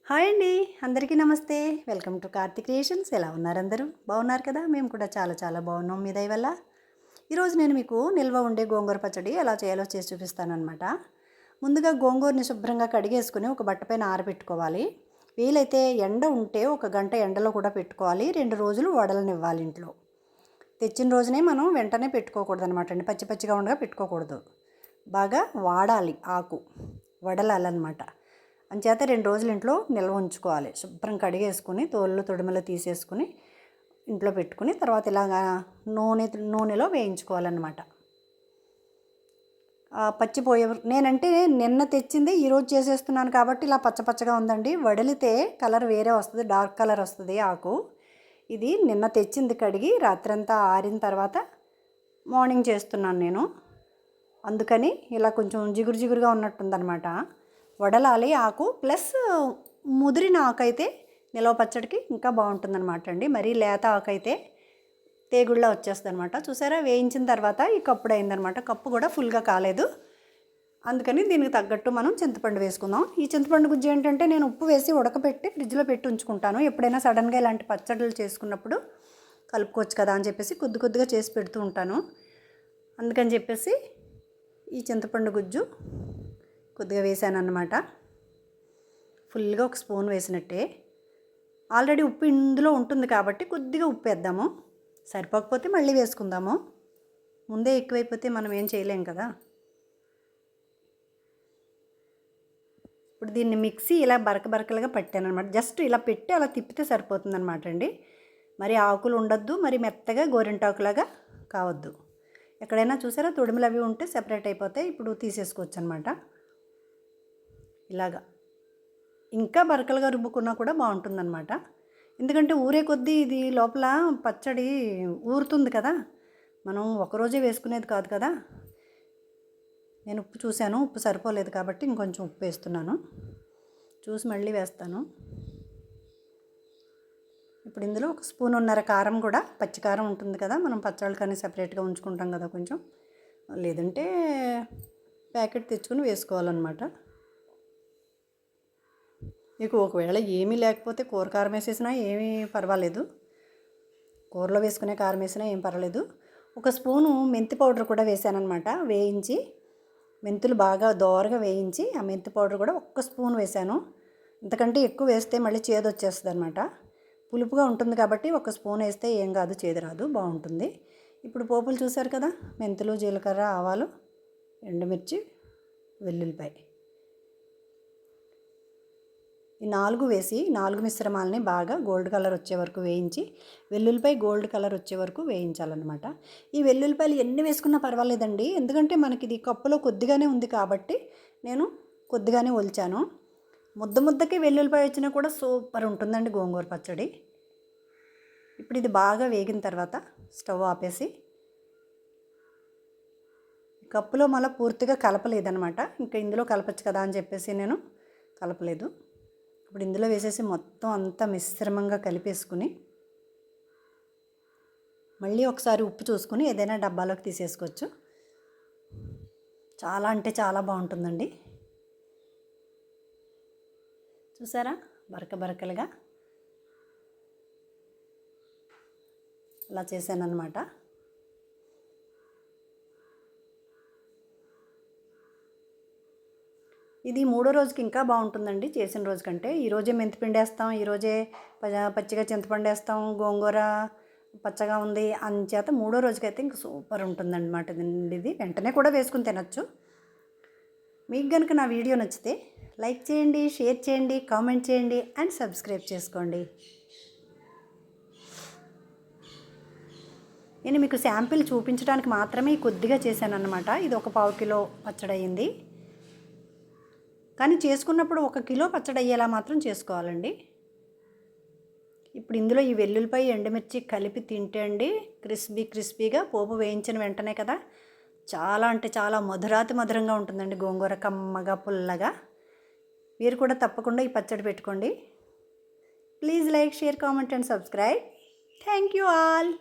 Hi అండి. అందరికీ నమస్తే. Welcome to Karthik creations. ఎలా ఉన్నారు అందరూ? బాగున్నారు కదా? మేము కూడా చాలా చాలా బాగున్నాం మీ దయ వల్ల. ఈరోజు నేను మీకు నిల్వ ఉండే గోంగూర పచ్చడి ఎలా చేయాలో చేసి చూపిస్తానన్నమాట. ముందుగా గోంగూరని శుభ్రంగా కడిగేసుకుని ఒక బట్ట పైన ఆరబెట్టుకోవాలి. వీలైతే ఎండ ఉంటే ఒక గంట ఎండలో కూడా పెట్టుకోవాలి. 2 రోజులు వడలనివ్వాలి ఇంట్లో. తెచ్చిన రోజునే మనం వెంటనే పెట్టుకోకూడదు అనమాట అండి. పచ్చి పచ్చిగా ఉండగా పెట్టుకోకూడదు. బాగా వాడాలి ఆకు, వడలాలన్నమాట. అంచేత 2 రోజులు ఇంట్లో నిల్వ ఉంచుకోవాలి. శుభ్రం కడిగేసుకుని తోళ్ళు తొడిమలు తీసేసుకుని ఇంట్లో పెట్టుకుని తర్వాత ఇలాగా నూనెలో వేయించుకోవాలన్నమాట. పచ్చిపోయే నేనంటే నిన్న తెచ్చింది ఈరోజు చేసేస్తున్నాను కాబట్టి ఇలా పచ్చపచ్చగా ఉందండి. వడిలితే కలర్ వేరే వస్తుంది, డార్క్ కలర్ వస్తుంది ఆకు. ఇది నిన్న తెచ్చింది కడిగి రాత్రంతా ఆరిన తర్వాత మార్నింగ్ చేస్తున్నాను నేను. అందుకని ఇలా కొంచెం జిగురు జిగురుగా ఉన్నట్టుందన్నమాట. వడలాలి ఆకు ప్లస్ ముదిరిన ఆకు అయితే నిలవ పచ్చడికి ఇంకా బాగుంటుందన్నమాట అండి. మరీ లేత ఆకు అయితే తేగుళ్ళ వచ్చేస్తుంది అనమాట. చూసారా, వేయించిన తర్వాత ఈ కప్పుడు అయిందనమాట. కప్పు కూడా ఫుల్గా కాలేదు. అందుకని దీనికి తగ్గట్టు మనం చింతపండు వేసుకుందాం. ఈ చింతపండు గుజ్జు ఏంటంటే నేను ఉప్పు వేసి ఉడకపెట్టి ఫ్రిడ్జ్లో పెట్టి ఉంచుకుంటాను. ఎప్పుడైనా సడన్గా ఇలాంటి పచ్చళ్ళు చేసుకున్నప్పుడు కలుపుకోవచ్చు కదా అని చెప్పేసి కొద్ది కొద్దిగా చేసి పెడుతూ ఉంటాను. అందుకని చెప్పేసి ఈ చింతపండు గుజ్జు కొద్దిగా వేసాను అన్నమాట. ఫుల్గా ఒక స్పూన్ వేసినట్టే. ఆల్రెడీ ఉప్పు ఇందులో ఉంటుంది కాబట్టి కొద్దిగా ఉప్పు వేద్దాము. సరిపోకపోతే మళ్ళీ వేసుకుందాము. ముందే ఎక్కువైపోతే మనం ఏం చేయలేం కదా. ఇప్పుడు దీన్ని మిక్సీ ఇలా బరకలుగా పట్టాను అనమాట. జస్ట్ ఇలా పెట్టి అలా తిప్పితే సరిపోతుంది అనమాట అండి. మరి ఆకులు ఉండొద్దు, మరి మెత్తగా గోరింటాకులాగా కావద్దు. ఎక్కడైనా చూసారా తొడిమలు అవి ఉంటే సెపరేట్ అయిపోతాయి. ఇప్పుడు తీసేసుకోవచ్చు అనమాట. ఇలాగా ఇంకా బరకలుగా రుబ్బుకున్నా కూడా బాగుంటుందన్నమాట. ఎందుకంటే ఊరే కొద్దీ ఇది లోపల పచ్చడి ఊరుతుంది కదా. మనం ఒకరోజే వేసుకునేది కాదు కదా. నేను ఉప్పు చూశాను, ఉప్పు సరిపోలేదు కాబట్టి ఇంకొంచెం ఉప్పు వేస్తున్నాను. చూసి మళ్ళీ వేస్తాను. ఇప్పుడు ఇందులో 1.5 స్పూన్ కారం కూడా, పచ్చికారం ఉంటుంది కదా, మనం పచ్చళ్ళు కానీ సపరేట్గా ఉంచుకుంటాం కదా కొంచెం. లేదంటే ప్యాకెట్ తెచ్చుకొని వేసుకోవాలన్నమాట. మీకు ఒకవేళ ఏమీ లేకపోతే కూర కారం వేసేసినా ఏమీ పర్వాలేదు. కూరలో వేసుకునే కారం వేసినా ఏం పర్వాలేదు. 1 స్పూను మెంతి పౌడర్ కూడా వేసానన్నమాట. వేయించి మెంతులు బాగా దోరగా వేయించి ఆ మెంతి పౌడర్ కూడా 1 స్పూన్ వేసాను. ఇంతకంటే ఎక్కువ వేస్తే మళ్ళీ చేదు వచ్చేస్తుంది అనమాట. పులుపుగా ఉంటుంది కాబట్టి 1 స్పూన్ వేస్తే ఏం కాదు, చేదు రాదు, బాగుంటుంది. ఇప్పుడు పోపులు చూసారు కదా, మెంతులు, జీలకర్ర, ఆవాలు, ఎండుమిర్చి, వెల్లుల్లిపాయ, ఈ 4 వేసి 4 మిశ్రమాలని బాగా గోల్డ్ కలర్ వచ్చే వరకు వేయించి, వెల్లుల్లిపాయ గోల్డ్ కలర్ వచ్చే వరకు వేయించాలన్నమాట. ఈ వెల్లుల్లిపాయలు ఎన్ని వేసుకున్నా పర్వాలేదండి. ఎందుకంటే మనకి ఇది కప్పులో కొద్దిగానే ఉంది కాబట్టి నేను కొద్దిగానే ఒలిచాను. ముద్దకి వెల్లుల్లిపాయ వచ్చినా కూడా సూపర్ ఉంటుందండి గోంగూర పచ్చడి. ఇప్పుడు ఇది బాగా వేగిన తర్వాత స్టవ్ ఆపేసి, కప్పులో మళ్ళీ పూర్తిగా కలపలేదన్నమాట. ఇంకా ఇందులో కలపచ్చు కదా అని చెప్పేసి నేను కలపలేదు. ఇప్పుడు ఇందులో వేసేసి మొత్తం అంతా మిశ్రమంగా కలిపేసుకుని మళ్ళీ ఒకసారి ఉప్పు చూసుకుని ఏదైనా డబ్బాలోకి తీసేసుకోవచ్చు. చాలా అంటే చాలా బాగుంటుందండి. చూసారా, బరకలుగా అలా చేశాను అన్నమాట. ఇది 3వ రోజుకి ఇంకా బాగుంటుందండి చేసిన రోజు కంటే. ఈరోజే మెంతిపిండి వేస్తాం, ఈరోజే పచ్చిగా చింతపండు వేస్తాం, గోంగూర పచ్చగా ఉంది అంచేత 3వ రోజుకైతే ఇంక సూపర్ ఉంటుందన్నమాట. ఇది వెంటనే కూడా వేసుకుని తినచ్చు. మీకు కనుక నా వీడియో నచ్చితే లైక్ చేయండి, షేర్ చేయండి, కామెంట్ చేయండి అండ్ సబ్స్క్రైబ్ చేసుకోండి. నేను మీకు శాంపిల్ చూపించడానికి మాత్రమే కొద్దిగా చేశాను అన్నమాట. ఇది 1/4 కిలో పచ్చడి అయ్యింది. కానీ చేసుకున్నప్పుడు 1 కిలో పచ్చడి అయ్యేలా మాత్రం చేసుకోవాలండి. ఇప్పుడు ఇందులో ఈ వెల్లుల్లిపాయ, ఎండుమిర్చి కలిపి తింటే అండి క్రిస్పీగా పోపు వేయించిన వెంటనే కదా, చాలా అంటే చాలా మధురంగా ఉంటుందండి గోంగూర, కమ్మగా పుల్లగా. మీరు కూడా తప్పకుండా ఈ పచ్చడి పెట్టుకోండి. Please like, share, comment and subscribe. Thank you all.